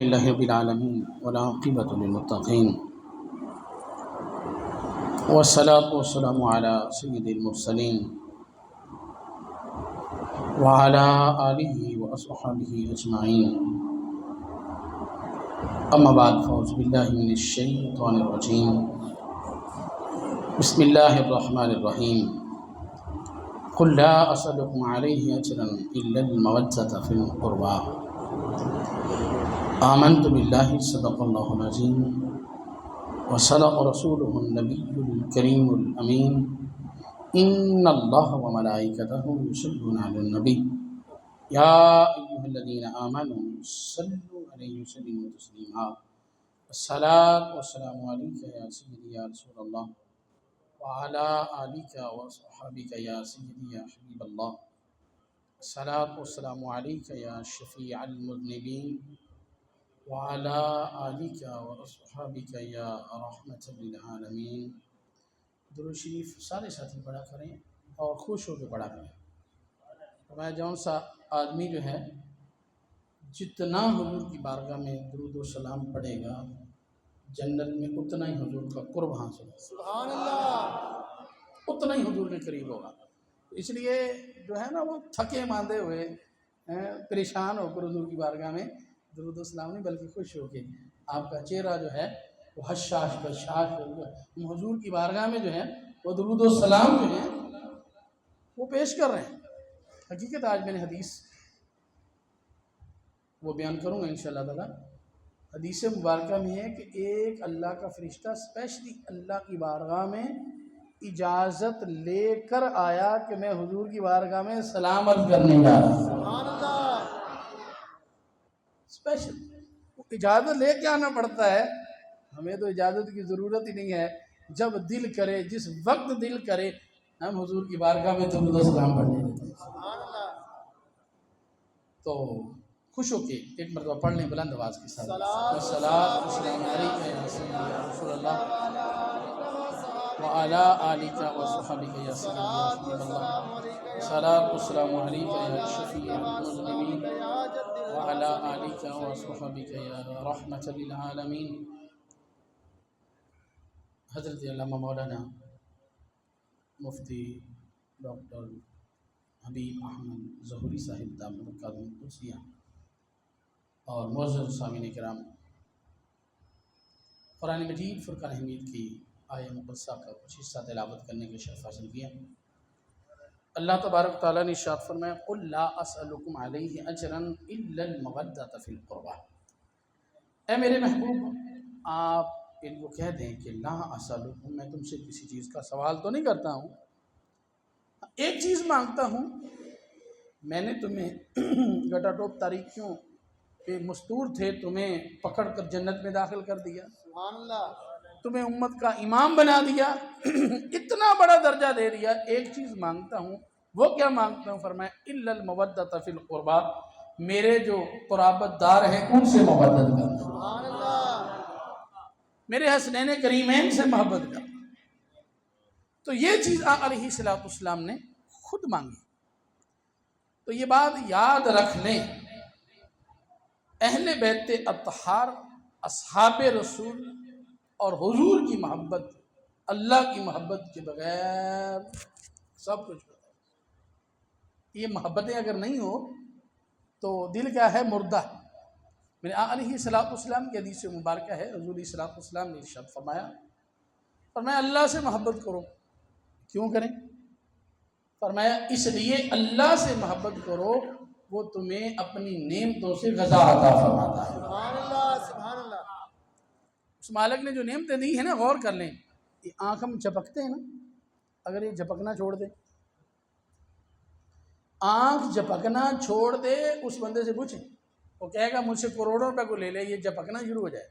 لله رب العالمين والعاقبة للمتقين والصلاة والسلام على سيد المرسلين وعلى آله وأصحابه أجمعين أما بعد فأعوذ بالله من الشيطان الرجيم بسم الله الرحمن الرحيم قل لا أسألكم عليه أجرا إلا المودة في القربى آمنت بالله صدق الله العظيم وصدق رسوله النبي الكريم الأمين إن الله وملائكته يصلون على النبي يا أيها الذين آمنوا صلوا عليه وسلموا تسليما الصلاة والسلام عليك يا سيدي يا رسول الله وعلى آلك وصحبك يا سيدي يا حبيب الله الصلاة والسلام عليك يا شفيع المذنبين وعلى آلك وصحبك يا رحمة للعالمین۔ درود شریف سارے ساتھی پڑھا کریں اور خوش ہو کے پڑھا کریں۔ فرمایا جون سا آدمی جو ہے جتنا حضور کی بارگاہ میں درود و سلام پڑھے گا جنت میں اتنا ہی حضور کا قرب حاصل ہوگا، سبحان اللہ، اتنا ہی حضور کے قریب ہوگا۔ اس لیے جو ہے نا وہ تھکے ماندے ہوئے پریشان ہو کر حضور کی بارگاہ میں درود و سلام نہیں بلکہ خوش ہو کے آپ کا چہرہ جو ہے وہ حشاش بشاش ہوگا۔ ہم حضور کی بارگاہ میں جو ہے وہ درود و سلام جو ہیں وہ پیش کر رہے ہیں۔ حقیقت آج میں نے حدیث وہ بیان کروں گا انشاءاللہ تعالی۔ حدیث مبارکہ میں ہے کہ ایک اللہ کا فرشتہ اسپیشلی اللہ کی بارگاہ میں اجازت لے کر آیا کہ میں حضور کی بارگاہ میں سلام عرض کرنے جا رہا ہوں، سبحان اللہ۔ اسپیشل وہ اجازت لے کے آنا پڑتا ہے، ہمیں تو اجازت کی ضرورت ہی نہیں ہے، جب دل کرے جس وقت دل کرے ہم حضور کی بارگاہ میں درود و سلام پڑھنے دیتے ہیں، سبحان اللہ۔ تو خوش ہو کے ایک مرتبہ پڑھ لیں بلند آواز کے ساتھ، الصلاۃ والسلام علیک یا سیدی یا رسول اللہ وعلی آلک وصحبک یا سیدی یا حبیب اللہ، الصلاۃ والسلام علیک یا شفیع المذنبین وعلی آلک وصحبک یا رحمۃ للعالمین۔ حضرت علامہ مولانا مفتی ڈاکٹر حبیب احمد ظہوری صاحب دامت برکاتہ القدسیہ اور معزز سامعین کرام، قرآن مجید فرقان حمید کی آیہ مقدسہ کا کچھ حصہ تلاوت کرنے کے شرف حاصل کیا۔ اللہ تبارک تعالیٰ نے ارشاد فرمایا قل لا اسألکم علیہ اجرا الا المودۃ فی القربى، اے میرے محبوب آپ ان کو کہہ دیں کہ لا اسألکم، میں تم سے کسی چیز کا سوال تو نہیں کرتا ہوں، ایک چیز مانگتا ہوں، میں نے تمہیں گٹا ٹوپ تاریکیوں کہ مستور تھے تمہیں پکڑ کر جنت میں داخل کر دیا، سبحان اللہ، تمہیں امت کا امام بنا دیا، اتنا بڑا درجہ دے دیا، ایک چیز مانگتا ہوں، وہ کیا مانگتا ہوں؟ فرمایا الا المودۃ فی القربى، میرے جو قرابت دار ہیں ان سے محبت کرنا، سبحان اللہ، میرے حسنین کریمین سے محبت کرنا۔ تو یہ چیز آقا علیہ السلام نے خود مانگی۔ تو یہ بات یاد رکھ لیں، اہل بیت اطہار، اصحاب رسول اور حضور کی محبت، اللہ کی محبت کے بغیر سب کچھ ہوتا ہے۔ یہ محبتیں اگر نہیں ہو تو دل کیا ہے؟ مردہ۔ میرے آقا علیہ السلام کی حدیث مبارکہ ہے، حضور علیہ السلام نے ارشاد فرمایا اللہ سے محبت کرو۔ کیوں کریں؟ فرمایا اس لیے اللہ سے محبت کرو وہ تمہیں اپنی نعمتوں سے غذا عطا فرماتا ہے، سبحان اللہ، سبحان اللہ۔ اس مالک نے جو نعمتیں دی ہیں نا، غور کر لیں، یہ آنکھ ہم جھپکتے ہیں نا، اگر یہ جھپکنا چھوڑ دے، آنکھ جھپکنا چھوڑ دے، اس بندے سے پوچھیں، وہ کہے گا مجھ سے کروڑوں روپے کو لے لے، یہ جھپکنا شروع ہو جائے۔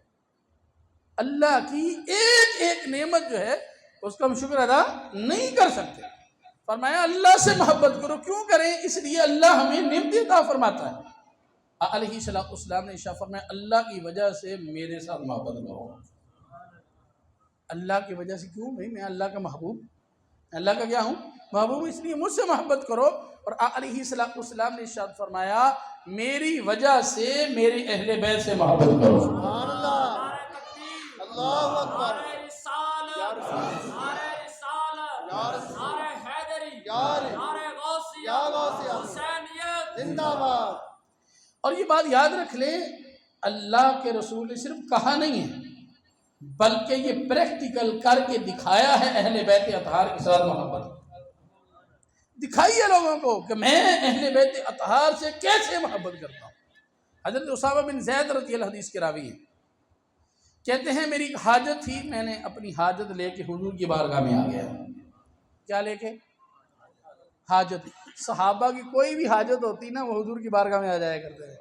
اللہ کی ایک ایک نعمت جو ہے اس کا ہم شکر ادا نہیں کر سکتے۔ فرمایا اللہ سے محبت کرو، کیوں کریں؟ اس لیے اللہ ہمیں نعمت عطا فرماتا ہے۔ علیہ السلام نے ارشاد فرمایا اللہ کی وجہ سے میرے ساتھ محبت کرو۔ اللہ کی وجہ سے کیوں؟ بھائی میں اللہ کا محبوب، اللہ کا کیا ہوں؟ محبوب، اس لیے مجھ سے محبت کرو۔ اور علیہ السلام نے ارشاد فرمایا میری وجہ سے میرے اہل بیت سے محبت کرو۔ سبحان اللہ، اللہ اکبر، زندہ باد۔ اور یہ بات یاد رکھ لیں، اللہ کے رسول نے صرف کہا نہیں ہے بلکہ یہ پریکٹیکل کر کے دکھایا ہے اہل بیت اطہار کے ساتھ محبت۔ دکھائیے لوگوں کو کہ میں اہل بیت اطہار سے کیسے محبت کرتا ہوں۔ حضرت اسامہ بن زید رضی اللہ حدیث کے راوی ہیں، کہتے ہیں میری ایک حاجت تھی، میں نے اپنی حاجت لے کے حضور کی بارگاہ میں آ گیا۔ کیا لے کے؟ حاجت۔ صحابہ کی کوئی بھی حاجت ہوتی نا وہ حضور کی بارگاہ میں آ جایا کرتے ہیں،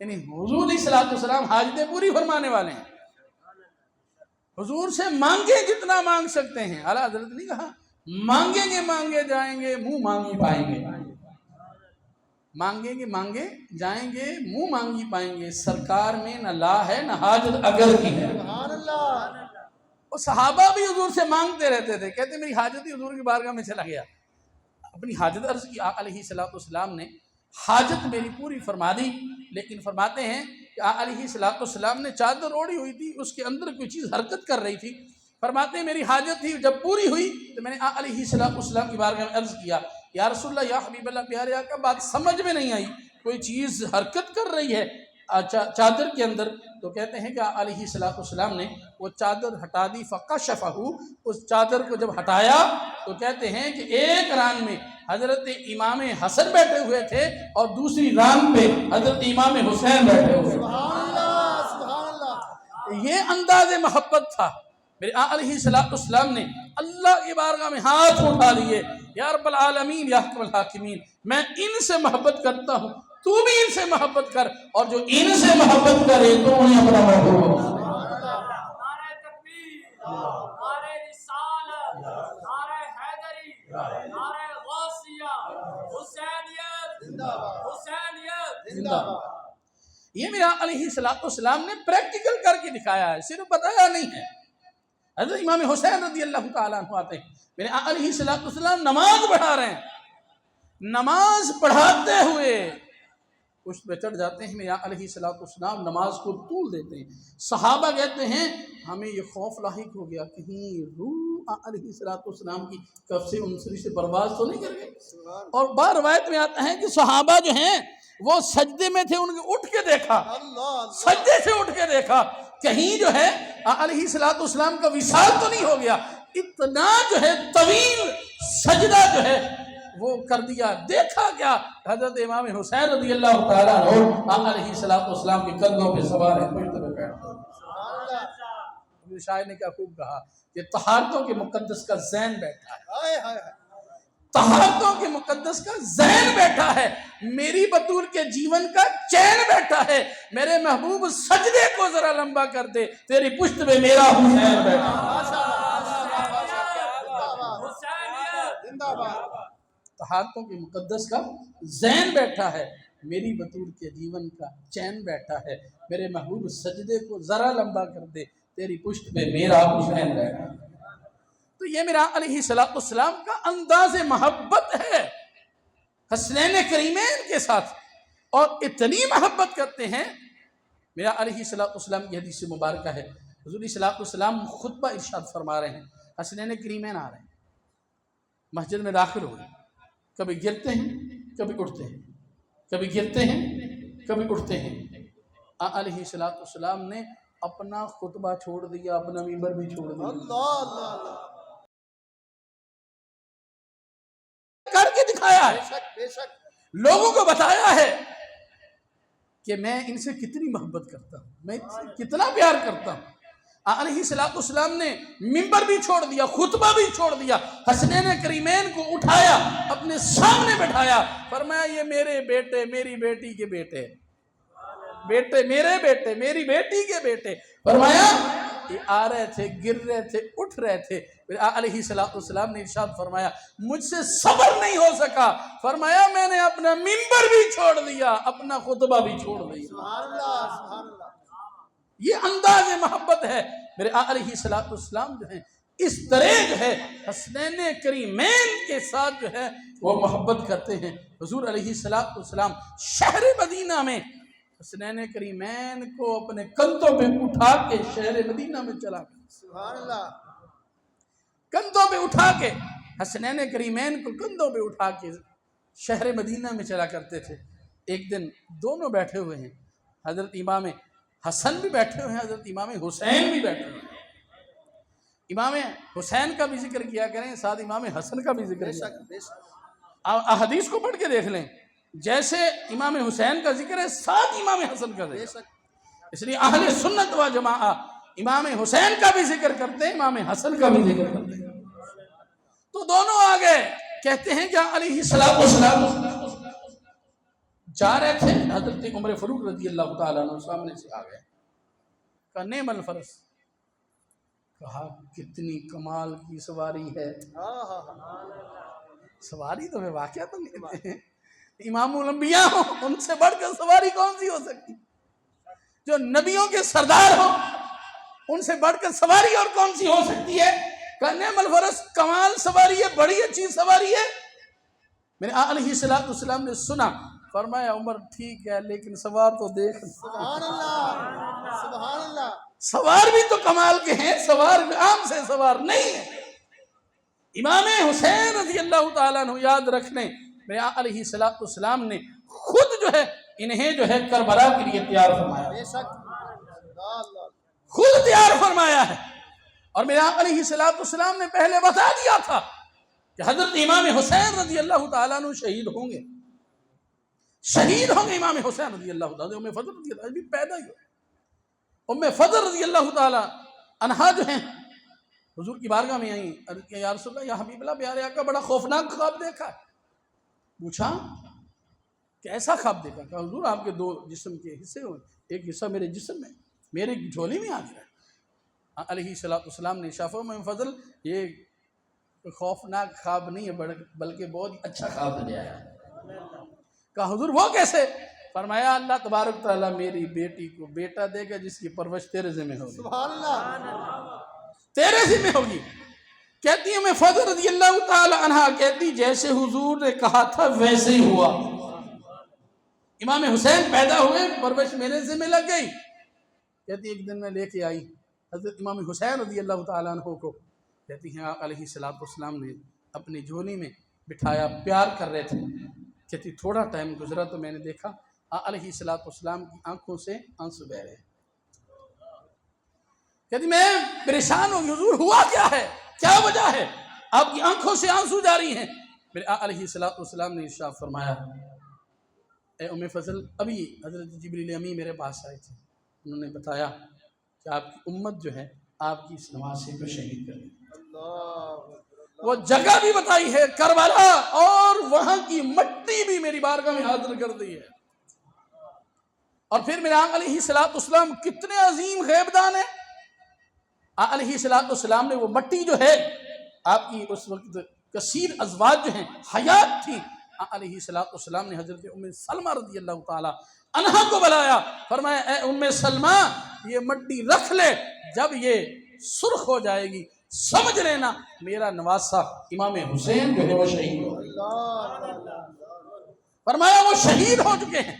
یعنی حضور علیہ الصلوۃ والسلام حاجتیں پوری فرمانے والے ہیں۔ حضور سے مانگے جتنا مانگ سکتے ہیں، اعلیٰ حضرت نے کہا مانگیں گے مانگے جائیں گے منہ مانگی پائیں گے، مانگیں گے مانگے جائیں گے منہ مانگی پائیں گے، سرکار میں نہ لا ہے نہ حاجت اگر کی ہے۔ سبحان اللہ۔ وہ صحابہ بھی حضور سے مانگتے رہتے تھے، کہتے میری حاجت ہی حضور کی بارگاہ میں چلا گیا، اپنی حاجت عرض کی، آقا علیہ الصلوۃ والسلام نے حاجت میری پوری فرما دی، لیکن فرماتے ہیں کہ آقا علیہ الصلوۃ والسلام نے چادر اوڑھی ہوئی تھی، اس کے اندر کوئی چیز حرکت کر رہی تھی، فرماتے ہیں میری حاجت تھی، جب پوری ہوئی تو میں نے آقا علیہ الصلوۃ والسلام کی بارگاہ میں عرض کیا یا رسول اللہ یا حبیب اللہ پیارے آقا، بات سمجھ میں نہیں آئی، کوئی چیز حرکت کر رہی ہے چادر کے اندر، تو کہتے ہیں کہ آقا علیہ الصلوۃ والسلام نے وہ چادر ہٹا دی، فکشفہ، اس چادر کو جب ہٹایا تو کہتے ہیں کہ ایک ران میں حضرت امام حسن بیٹھے ہوئے تھے اور دوسری ران پہ حضرت امام حسین بیٹھے ہوئے تھے۔ سبحان اللہ، سبحان اللہ۔ یہ انداز محبت تھا میرے آقا علیہ الصلوۃ والسلام نے اللہ کی بارگاہ میں ہاتھ اٹھا لیے، یا رب العالمین یا حکم الحاکمین، میں ان سے محبت کرتا ہوں، تو بھی ان سے محبت کر، اور جو ان سے محبت کرے تو انہیں اپنا محبوب ہو۔ نعرہ تکبیر، نعرہ رسالت، نعرہ حیدری، نعرہ غوثیہ، حسینیت، حسینیت۔ زندہ باد۔ یہ میرا علیہ الصلوۃ والسلام نے پریکٹیکل کر کے دکھایا ہے، صرف بتایا نہیں ہے۔ حضرت امام حسین رضی اللہ تعالیٰ عنہ آتے ہیں، میرے آقا علیہ الصلوۃ والسلام نماز پڑھا رہے ہیں، نماز پڑھاتے ہوئے پشت پہ چڑھ جاتے ہیں، میرے آقا علیہ الصلوۃ والسلام نماز کو طول دیتے ہیں، صحابہ کہتے ہیں ہمیں یہ خوف لاحق ہو گیا کہیں روح آقا علیہ الصلوۃ والسلام کی کف سے انصری سے پرواز تو نہیں کر گئے۔ اور بعض روایت میں آتا ہے کہ صحابہ جو ہیں وہ سجدے میں تھے، ان کے اٹھ کے دیکھا، سجدے سے اٹھ کے دیکھا کہیں جو ہے آقا علیہ الصلوۃ والسلام کا وصال تو نہیں ہو گیا، اتنا جو ہے طویل سجدہ جو ہے وہ کر دیا۔ دیکھا کیا؟ حضرت امام حسین رضی اللہ تعالیٰ عنہ آقا علیہ الصلوۃ والسلام کے کندھوں پہ سوار ہیں، پشت پہ بیٹھ گئے۔ شاعر نے کیا خوب کہا کہ طہارتوں کے مقدس کا ذہن بیٹھا ہے، طہارتوں کے مقدس کا ذہن بیٹھا ہے، میری بطول کے جیون کا چین بیٹھا ہے، میرے محبوب سجدے کو ذرا لمبا کر دے، تیری پشت پہ میرا حسین بیٹھا ہے۔ زندہ باد۔ طہارتوں کے مقدس کا ذہن بیٹھا ہے، میری بطول کے جیون کا چین بیٹھا ہے، میرے محبوب سجدے کو ذرا لمبا کر دے، تیری پشت پہ میرا حسین بیٹھا ہے۔ تو یہ میرا علیہ الصلوۃ والسلام کا انداز محبت ہے حسنین کریمین کے ساتھ، اور اتنی محبت کرتے ہیں۔ میرا علیہ الصلوۃ والسلام کی حدیث مبارکہ ہے، حضور علیہ الصلوۃ والسلام خطبہ ارشاد فرما رہے ہیں، حسنین کریمین آ رہے ہیں، مسجد میں داخل ہوئے، کبھی گرتے ہیں کبھی اٹھتے ہیں، کبھی گرتے ہیں کبھی اٹھتے ہیں۔ آقا علیہ الصلوۃ والسلام نے اپنا خطبہ چھوڑ دیا، اپنا منبر بھی چھوڑ دیا، اللہ اللہ اللہ۔ کر کے دکھایا ہے، بے شک بے شک۔ لوگوں کو بتایا ہے کہ میں ان سے کتنی محبت کرتا ہوں، میں ان سے کتنا پیار کرتا ہوں۔ آقا علیہ الصلوۃ والسلام نے منبر بھی چھوڑ دیا، خطبہ بھی چھوڑ دیا، حسنین کریمین کو اٹھایا، اپنے سامنے بٹھایا، فرمایا یہ میرے بیٹے میری بیٹی کے بیٹے، بیٹے میرے بیٹے میری بیٹی کے بیٹے، فرمایا یہ آ رہے تھے، گر رہے تھے، اٹھ رہے تھے۔ پھر آقا علیہ الصلوۃ والسلام نے ارشاد فرمایا مجھ سے صبر نہیں ہو سکا، فرمایا میں نے اپنا منبر بھی چھوڑ دیا، اپنا خطبہ بھی چھوڑ دیا۔ سبحان اللہ، سبحان اللہ۔ یہ انداز محبت ہے میرے آقا علیہ الصلوۃ والسلام جو ہیں اس طرح جو ہے حسنین کریمین کے ساتھ جو ہے وہ محبت کرتے ہیں۔ حضور علیہ السلام شہر مدینہ میں حسنین کریمین کو اپنے کندھوں پہ اٹھا کے شہر مدینہ میں چلا گئے، سبحان اللہ، کندھوں پہ اٹھا کے حسنین کریمین کو کندھوں پہ اٹھا کے شہر مدینہ میں چلا کرتے تھے۔ ایک دن دونوں بیٹھے ہوئے ہیں، حضرت امام حسن بھی بیٹھے ہوئے ہیں، حضرت امام حسین بھی بیٹھے ہوئے ہیں۔ امام حسین کا بھی ذکر کیا کریں، ساتھ امام حسن کا بھی ذکر بے کیا شک کریں۔ بے شک، احادیث کو پڑھ کے دیکھ لیں، جیسے امام حسین کا ذکر ہے ساتھ امام حسن کا بے ذکر، شک، اس لیے اہل سنت و جماعہ امام حسین کا بھی ذکر کرتے ہیں، امام حسن کا بھی ذکر کرتے ہیں۔ تو دونوں آگئے، کہتے ہیں کہ علیہ السلام جا رہے تھے، حضرت عمر فاروق رضی اللہ تعالیٰ عنہ سامنے سے آ گئے، کہا نعم الفرس، کہا کتنی کمال کی سواری ہے۔ ہاں ہاں ہاں، سواری تو میں واقعہ تو نہیں ہیں، امام الانبیاء ہوں، ان سے بڑھ کر سواری کون سی ہو سکتی؟ جو نبیوں کے سردار ہوں ان سے بڑھ کر سواری اور کون سی ہو سکتی ہے؟ کہ نعم الفرس، کمال سواری ہے، بڑی اچھی سواری ہے۔ میرے آقا علیہ السلام نے سنا، فرمایا عمر ٹھیک ہے لیکن سوار تو دیکھ، سبحان اللہ، سبحان اللہ، سوار بھی تو کمال کے ہیں، سوار عام سے سوار نہیں ہے۔ امام حسین رضی اللہ تعالیٰ عنہ یاد رکھنے، میرے آقا علیہ السلام نے خود جو ہے انہیں جو ہے کربلا کے لیے تیار فرمایا، بے شک، اللہ اللہ، خود تیار فرمایا ہے۔ اور میرے آقا علیہ السلام نے پہلے بتا دیا تھا کہ حضرت امام حسین رضی اللہ تعالیٰ عنہ شہید ہوں گے، شہید ہوں گے امام حسین رضی اللہ تعالیٰ عنہ۔ ام فضل رضی اللہ عنہ بھی پیدا ہی ہو، ام فضل رضی اللہ تعالیٰ عنہا جو ہیں حضور کی بارگاہ میں آئیں، عرض کیا یا رسول اللہ، یا حبیب اللہ، پیارے آقا بڑا خوفناک خواب دیکھا ہے۔ پوچھا کیسا خواب دیکھا؟ کہا حضور آپ کے دو جسم کے حصے ہوئے، ایک حصہ میرے جسم میں، میرے جھولی میں آ گیا۔ علیہ السلام نے شافع ام فضل، یہ خوفناک خواب نہیں ہے بلکہ بہت اچھا خواب لے آیا۔ کہا حضور وہ کیسے؟ فرمایا اللہ تبارک تعالیٰ میری بیٹی کو بیٹا دے گا جس کی پرورش تیرے ذمہ ہوگی، سبحان اللہ، تیرے ذمہ ہوگی۔ کہتی ہے میں فضل رضی اللہ تعالی عنہ، کہتی جیسے حضور نے کہا تھا ویسے ہی ہوا، امام حسین پیدا ہوئے، پرورش میرے ذمہ لگ گئی۔ کہتی ایک دن میں لے کے آئی حضرت امام حسین رضی اللہ تعالیٰ عنہ کو، کہتی ہیں آقا علیہ السلام نے اپنی جھولی میں بٹھایا، پیار کر رہے تھے۔ کہتی تھوڑا ٹائم گزرا تو میں نے دیکھا آقا علیہ السلام کی آنکھوں سے آنسو بہ رہے۔ کہتی میں پریشان ہوں، حضور ہوا کیا ہے، کیا وجہ ہے آپ کی آنکھوں سے آنسو جاری ہیں؟ میرے آقا علیہ السلام نے ارشاد فرمایا، اے ام فضل، ابھی حضرت جبریل امین میرے پاس آئے تھے، انہوں نے بتایا کہ آپ کی امت جو ہے آپ کی اس نواسے کو شہید کر دی۔ وہ جگہ بھی بتائی ہے کربلا، اور وہاں کی مٹی بھی میری بارگاہ میں حاضر کر دی ہے۔ اور پھر میرے آقا علیہ السلام کتنے عظیم غیب دان ہیں۔ آقا علیہ السلام نے وہ مٹی جو ہے، آپ کی اس وقت کثیر ازواج جو ہیں حیات تھی، آقا علیہ السلام نے حضرت ام سلمہ رضی اللہ تعالی عنہا کو بلایا، فرمایا اے ام سلمہ یہ مٹی رکھ لے، جب یہ سرخ ہو جائے گی سمجھ لینا میرا نواسہ امام حسین جو ہے وہ شہید ہو گئی۔ فرمایا وہ شہید ہو چکے ہیں۔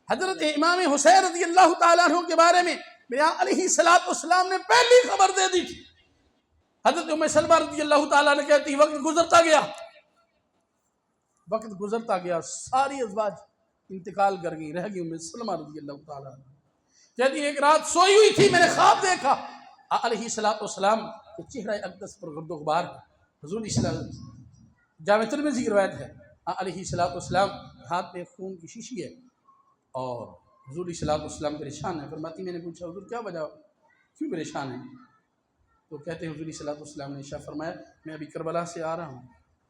حضرت امام حسین رضی اللہ تعالیٰ عنہ کے بارے میں میرے آقا علیہ السلام نے پہلی خبر دے دی تھی۔ حضرت ام سلمہ رضی اللہ تعالیٰ عنہ کہتی وقت گزرتا گیا، ساری ازواج انتقال کر گئی، رہ گئی ام سلمہ رضی اللہ تعالیٰ عنہ۔ کہتی ایک رات سوئی ہوئی تھی، میں نے خواب دیکھا آقا علیہ السلام کے چہرہ اقدس پر گرد و غبار، حضور جامع ترمذی کی روایت ہے، آقا علیہ السلام ہاتھ میں خون کی شیشی ہے اور حضور علیہ السلام پریشان ہے۔ فرماتی میں نے پوچھا حضور کیا وجہ، کیوں پریشان ہیں؟ تو کہتے ہیں حضور علیہ السلام نے ارشاد فرمایا میں ابھی کربلا سے آ رہا ہوں،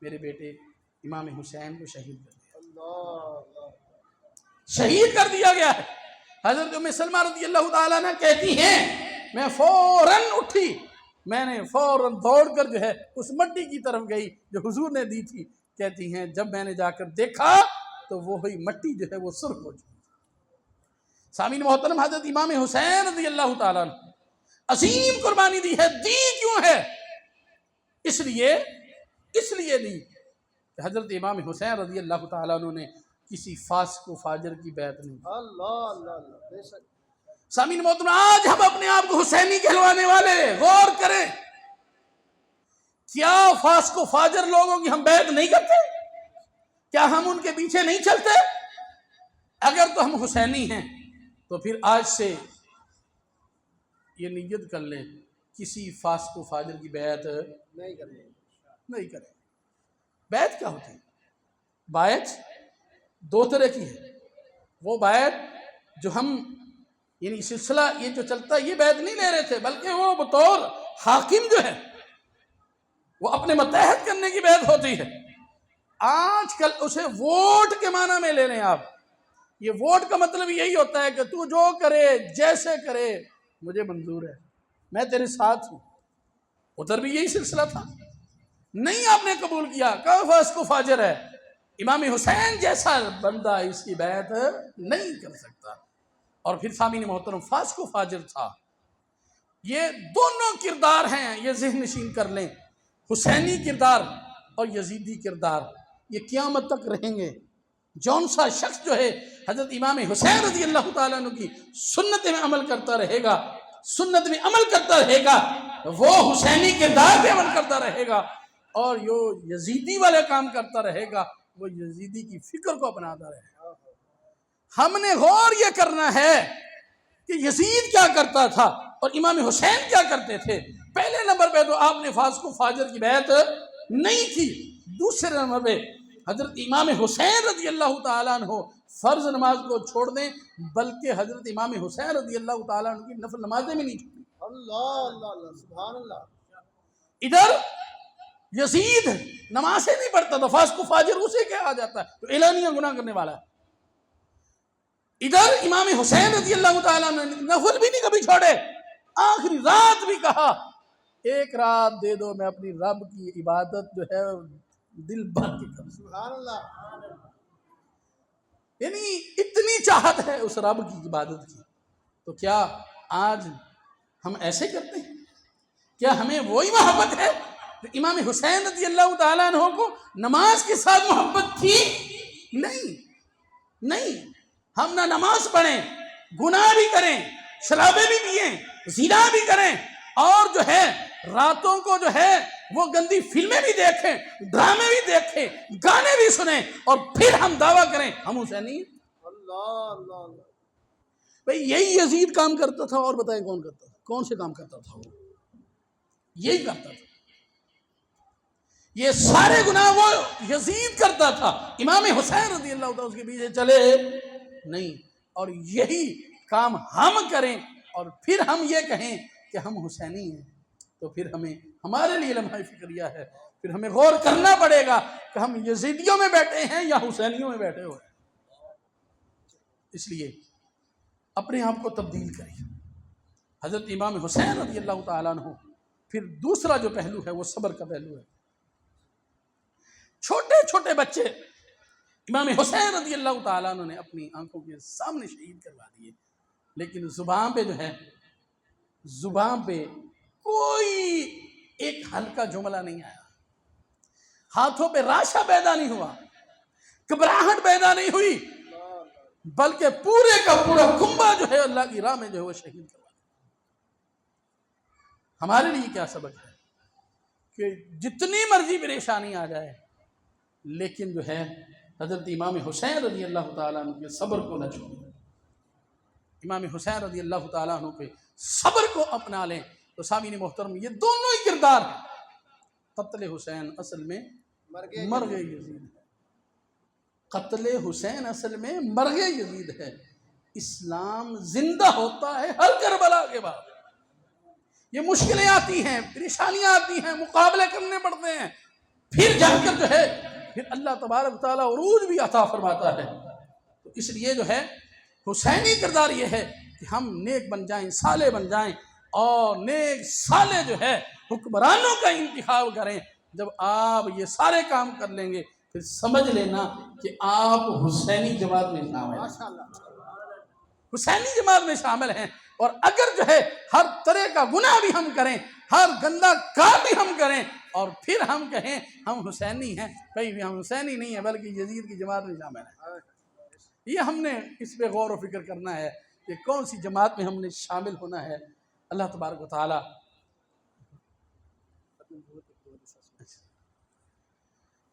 میرے بیٹے امام حسین کو شہید کر دیا، شہید کر دیا گیا ہے۔ حضرت ام سلمہ رضی اللہ تعالیٰ عنہ کہتی ہیں میں فوراً اٹھی، میں نے فوراً دوڑ کر جو ہے اس مٹی کی طرف گئی جو حضور نے دی تھی۔ کہتی ہیں جب میں نے جا کر دیکھا تو وہی مٹی جو ہے وہ سرخ ہو چکی۔ سامعین محترم، حضرت امام حسین رضی اللہ تعالیٰ عنہ عظیم قربانی دی ہے۔ دی کیوں ہے؟ اس لیے دی کہ حضرت امام حسین رضی اللہ تعالیٰ عنہ نے کسی فاسق و فاجر کی بیعت نہیں کی۔ اللہ اللہ اللہ بے شک سامعین محترم، آج ہم اپنے آپ کو حسینی کہلوانے والے غور کریں، کیا فاسق و فاجر لوگوں کی ہم بیعت نہیں کرتے؟ کیا ہم ان کے پیچھے نہیں چلتے؟ اگر تو ہم حسینی ہیں تو پھر آج سے یہ نیت کر لیں کسی فاسق و فاجر کی بیعت نہیں کرنے نہیں کریں۔ بیعت کیا ہوتی ہے؟ بیعت دو طرح کی ہے۔ وہ بیعت جو ہم یعنی سلسلہ یہ جو چلتا ہے، یہ بیعت نہیں لے رہے تھے، بلکہ وہ بطور حاکم جو ہے وہ اپنے متحد کرنے کی بیعت ہوتی ہے۔ آج کل اسے ووٹ کے معنی میں لے لیں آپ۔ یہ ووٹ کا مطلب یہی ہوتا ہے کہ تو جو کرے جیسے کرے مجھے منظور ہے، میں تیرے ساتھ ہوں۔ ادھر بھی یہی سلسلہ تھا، نہیں آپ نے قبول کیا، کہا فاسق و فاجر ہے۔ امام حسین جیسا بندہ اس کی بیعت نہیں کر سکتا۔ اور پھر سامعین محترم، فاسق و فاجر تھا، یہ دونوں کردار ہیں، یہ ذہن نشین کر لیں، حسینی کردار اور یزیدی کردار، یہ قیامت تک رہیں گے۔ جون سا شخص جو ہے حضرت امام حسین رضی اللہ تعالیٰ عنہ کی سنت میں عمل کرتا رہے گا، سنت میں عمل کرتا رہے گا، وہ حسینی کردار پہ عمل کرتا رہے گا، اور جو یزیدی والے کام کرتا رہے گا وہ یزیدی کی فکر کو اپناتا رہے گا۔ ہم نے غور یہ کرنا ہے کہ یزید کیا کرتا تھا اور امام حسین کیا کرتے تھے۔ پہلے نمبر پہ تو آپ نے فاسق و فاجر کی بیعت نہیں کی۔ دوسرے نمبر پہ حضرت امام حسین رضی اللہ تعالیٰ عنہ فرض نماز کو چھوڑ دیں، بلکہ حضرت امام حسین رضی اللہ تعالیٰ عنہ کی نفل نمازیں بھی نہیں چھوڑیں۔ اللہ اللہ اللہ سبحان اللہ ادھر یزید نمازیں نہیں پڑھتا تھا، فاسق و فاجر اسے کہا جاتا ہے تو اعلانیہ گناہ کرنے والا ہے۔ ادھر امام حسین رضی اللہ تعالیٰ نے نفل بھی نہیں کبھی چھوڑے، آخری رات بھی کہا ایک رات دے دو میں اپنی رب کی عبادت جو ہے دل بھر کے کروں۔ سبحان اللہ یعنی اتنی چاہت ہے اس رب کی عبادت کی۔ تو کیا آج ہم ایسے کرتے ہیں؟ کیا ہمیں وہی محبت ہے؟ امام حسین رضی اللہ تعالیٰ عنہ کو نماز کے ساتھ محبت تھی؟ نہیں، ہم نہ نماز پڑھیں، گناہ بھی کریں، شرابیں بھی پئیں، زنا بھی کریں، اور جو ہے راتوں کو جو ہے وہ گندی فلمیں بھی دیکھیں، ڈرامے بھی دیکھیں، گانے بھی سنیں، اور پھر ہم دعویٰ کریں ہم حسینی ہیں۔ اللہ اللہ اللہ بھئی یہی یزید کام کرتا تھا، اور بتائیں کون کرتا تھا؟ کون سے کام کرتا تھا؟ وہ یہی کرتا تھا، یہ سارے گناہ وہ یزید کرتا تھا، امام حسین رضی اللہ تعالیٰ اس کے پیچھے چلے نہیں۔ اور یہی کام ہم کریں اور پھر ہم یہ کہیں کہ ہم حسینی ہیں، تو پھر ہمارے لیے لمحہ فکریہ ہے، پھر ہمیں غور کرنا پڑے گا کہ ہم یزیدیوں میں بیٹھے ہیں یا حسینیوں میں بیٹھے ہوئے ہیں۔ اس لیے اپنے آپ کو تبدیل کریں۔ حضرت امام حسین رضی اللہ تعالیٰ عنہ، پھر دوسرا جو پہلو ہے وہ صبر کا پہلو ہے۔ چھوٹے چھوٹے بچے امام حسین رضی اللہ تعالیٰ عنہ نے اپنی آنکھوں کے سامنے شہید کروا دیے، لیکن زبان پہ جو ہے، زبان پہ کوئی ایک ہلکا جملہ نہیں آیا، ہاتھوں پہ راشا پیدا نہیں ہوا، گھبراہٹ پیدا نہیں ہوئی، بلکہ پورے کا پورا کنبہ جو ہے اللہ کی راہ میں جو ہے وہ شہید کروا دیا۔ ہمارے لیے کیا سبق ہے کہ جتنی مرضی پریشانی آ جائے، لیکن جو ہے حضرت امام حسین رضی اللہ تعالیٰ عنہ کے صبر کو نہ چھوڑیں۔ امام حسین رضی اللہ تعالیٰ عنہ کے صبر کو اپنا لیں۔ تو سامعین محترم، یہ دونوں ہی کردار ہیں۔ قتل حسین اصل میں مرگ یزید ہے، قتل حسین اصل میں مرگ یزید ہے۔ اسلام زندہ ہوتا ہے ہر کربلا کے بعد۔ یہ مشکلیں آتی ہیں، پریشانیاں آتی ہیں، مقابلے کرنے پڑتے ہیں، پھر جا کر جو ہے پھر اللہ تبارک و تعالیٰ عروج بھی عطا فرماتا ہے۔ تو اس لیے جو ہے حسینی کردار یہ ہے کہ ہم نیک بن جائیں، صالح بن جائیں، اور نیک صالح جو ہے حکمرانوں کا انتخاب کریں۔ جب آپ یہ سارے کام کر لیں گے پھر سمجھ لینا کہ آپ حسینی جماعت میں شامل ہیں، حسینی جماعت میں شامل ہیں۔ اور اگر جو ہے ہر طرح کا گناہ بھی ہم کریں ہر گندا کام بھی ہم کریں اور پھر ہم کہیں ہم حسینی ہیں، کہیں بھی ہم حسینی نہیں ہیں بلکہ یزید کی جماعت میں شامل ہیں۔ یہ ہم نے اس پہ غور و فکر کرنا ہے کہ کون سی جماعت میں ہم نے شامل ہونا ہے۔ اللہ تبارک و تعالی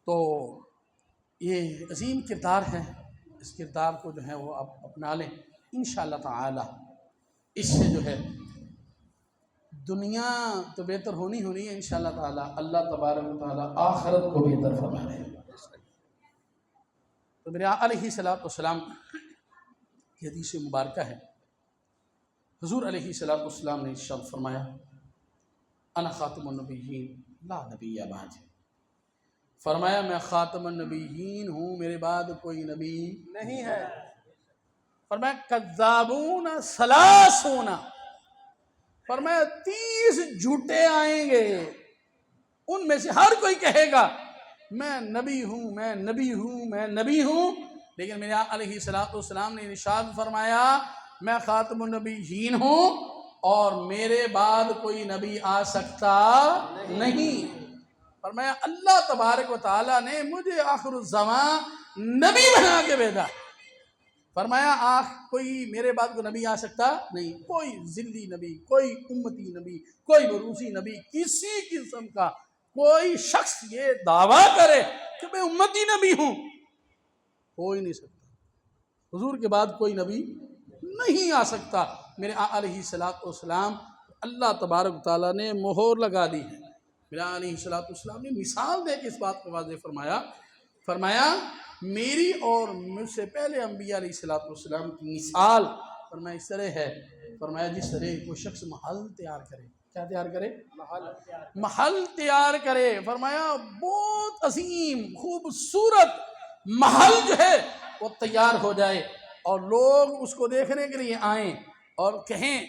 تو یہ عظیم کردار ہے، اس کردار کو جو ہے وہ آپ اپنا لیں انشاءاللہ تعالی۔ اس سے جو ہے دنیا تو بہتر ہونی ہے انشاءاللہ تعالی، اللہ تبارک و تعالی آخرت کو بہتر فرما رہے ہیں۔ تو میرے علیہ السلام کی حدیث مبارکہ ہے، حضور علیہ السلام نے ارشاد فرمایا انا خاتم النبیین لا نبی بعد، فرمایا میں خاتم النبیین ہوں، میرے بعد کوئی نبی نہیں ہے۔ فرمایا کذابون ثلاثون، فرمایا 30 جھوٹے آئیں گے، ان میں سے ہر کوئی کہے گا میں نبی ہوں، میں نبی ہوں، میں نبی ہوں، لیکن میرے علیہ السلام نے ارشاد فرمایا میں خاتم النبیین ہوں اور میرے بعد کوئی نبی آ سکتا نہیں۔ فرمایا اللہ تبارک و تعالیٰ نے مجھے آخر الزمان نبی بنا کے بھیجا۔ فرمایا کوئی میرے بعد کوئی نبی آ سکتا نہیں، کوئی ذلی نبی، کوئی امتی نبی، کوئی بروسی نبی، کسی قسم کا کوئی شخص یہ دعویٰ کرے کہ میں امتی نبی ہوں، ہو ہی نہیں سکتا۔ حضور کے بعد کوئی نبی نہیں آ سکتا۔ میرے علیہ السلام اللہ تبارک تعالیٰ نے مہر لگا دی ہے۔ میرے علیہ السلام نے مثال دے کے اس بات کو واضح فرمایا میری اور مجھ سے پہلے انبیاء علیہ السلام کی مثال فرمایا اس طرح ہے، فرمایا جس طرح کوئی شخص محل تیار کرے، کیا تیار کرے؟ محل تیار کرے۔ فرمایا بہت عظیم خوبصورت محل جو ہے وہ تیار ہو جائے اور لوگ اس کو دیکھنے کے لیے آئیں اور کہیں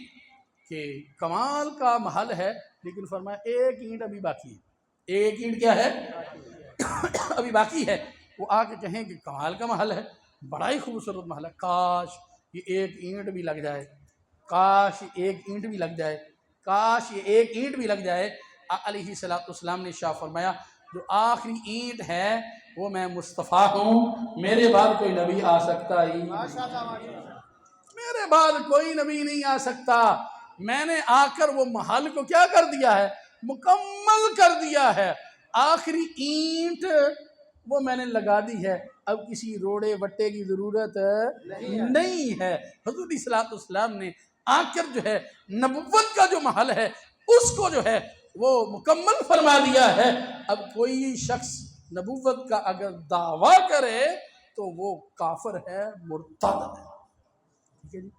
کہ کمال کا محل ہے، لیکن فرمایا ایک اینٹ ابھی باقی ہے، ایک اینٹ کیا ہے؟ ابھی باقی ہے۔ وہ آ کے کہیں کہ کمال کا محل ہے، بڑا ہی خوبصورت محل ہے، کاش یہ ایک اینٹ بھی لگ جائے، کاش یہ ایک اینٹ بھی لگ جائے، کاش یہ ایک اینٹ بھی لگ جائے۔ علیہ السلام نے ارشاد فرمایا جو آخری اینٹ ہے وہ میں مصطفیٰ ہوں، میرے بعد کوئی نبی آ سکتا ہی میرے بعد کوئی نبی نہیں آ سکتا۔ میں نے آ کر وہ محل کو کیا کر دیا ہے؟ مکمل کر دیا ہے۔ آخری اینٹ وہ میں نے لگا دی ہے، اب کسی روڑے وٹے کی ضرورت نہیں ہے۔ حضور صلی اللہ علیہ وسلم نے آ کر جو ہے نبوت کا جو محل ہے اس کو جو ہے وہ مکمل فرما دیا ہے۔ اب کوئی شخص نبوت کا اگر دعویٰ کرے تو وہ کافر ہے، مرتد ہے۔ ٹھیک ہے جی،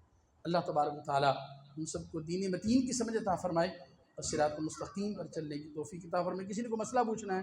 اللہ تبارک و تعالیٰ ہم سب کو دین متین کی سمجھ عطا فرمائے اور صراط مستقیم پر چلنے کی توفیق عطا فرمائے۔ کسی نے کوئی مسئلہ پوچھنا ہے